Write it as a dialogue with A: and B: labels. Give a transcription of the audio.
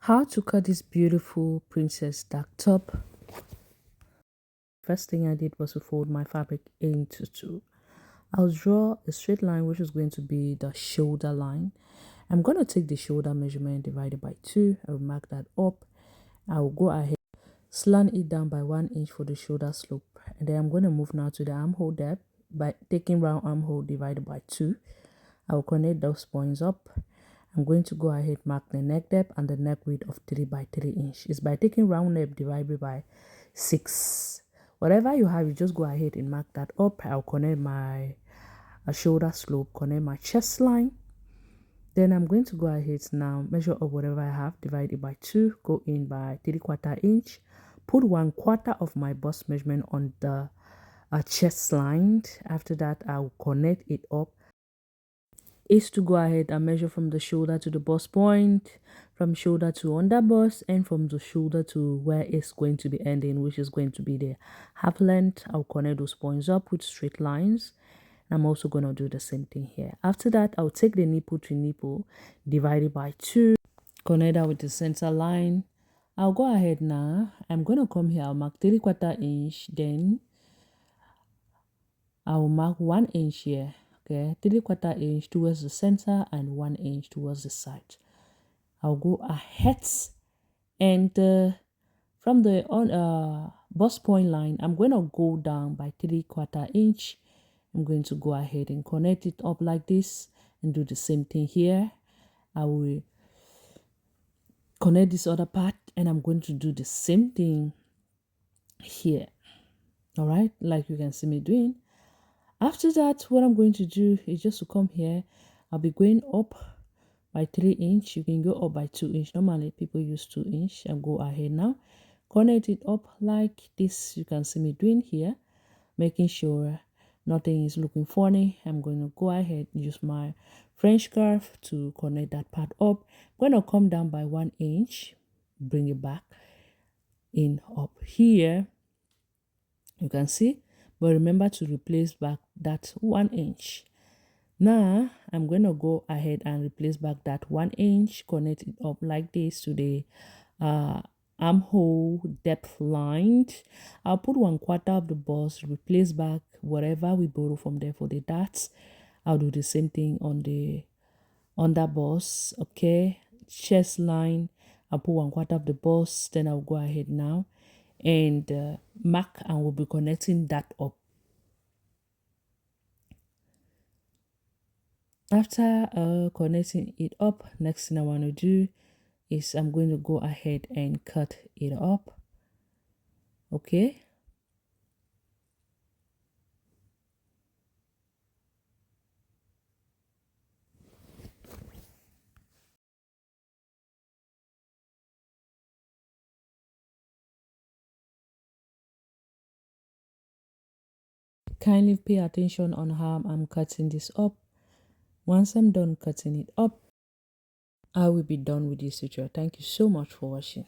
A: How to cut this beautiful princess dark top. First thing I did was to fold my fabric into two. I'll draw a straight line which is going to be the shoulder line. I'm going to take the shoulder measurement divided by 2. I will mark that up. I will go ahead, slant it down by 1 inch for the shoulder slope. And then I'm going to move now to the armhole depth by taking round armhole divided by 2. I will connect those points up. I'm going to go ahead, mark the neck depth and the neck width of 3 by 3 inch. It's by taking round neck divided by 6. Whatever you have, you just go ahead and mark that up. I'll connect my shoulder slope, connect my chest line. Then I'm going to go ahead now, measure up whatever I have, divide it by 2, go in by 3/4 inch, put 1/4 of my bust measurement on the chest line. After that, I'll connect it up. Is to go ahead and measure from the shoulder to the bust point, from shoulder to under bust, and from the shoulder to where it's going to be ending, which is going to be the half length. I'll connect those points up with straight lines. I'm also going to do the same thing here. After that, I'll take the nipple to nipple, divide it by 2, connect that with the center line. I'll go ahead now. I'm going to come here. I'll mark 3/4 inch. Then I'll mark 1 inch here. Okay, 3/4 inch towards the center and 1 inch towards the side. I'll go ahead and from the bust point line, I'm going to go down by 3/4 inch. I'm going to go ahead and connect it up like this and do the same thing here. I will connect this other part and I'm going to do the same thing here. All right, like you can see me doing. After that, what I'm going to do is just to come here. I'll be going up by 3 inch. You can go up by 2 inch. Normally, people use 2 inch. I'll go ahead now. Connect it up like this. You can see me doing here. Making sure nothing is looking funny. I'm going to go ahead and use my French scarf to connect that part up. I'm going to come down by 1 inch. Bring it back in up here. You can see. But remember to replace back that 1 inch. Now, I'm going to go ahead and replace back that 1 inch, connect it up like this to the armhole depth line. I'll put 1/4 of the bust, replace back whatever we borrow from there for the darts. I'll do the same thing on the under bust, okay? Chest line, I'll put 1/4 of the bust, then I'll go ahead now and mark and we'll be connecting that up. After connecting it up, next thing I want to do is I'm going to go ahead and cut it up. Okay. Kindly pay attention on how I'm cutting this up. Once I'm done cutting it up, I will be done with this tutorial. Thank you so much for watching.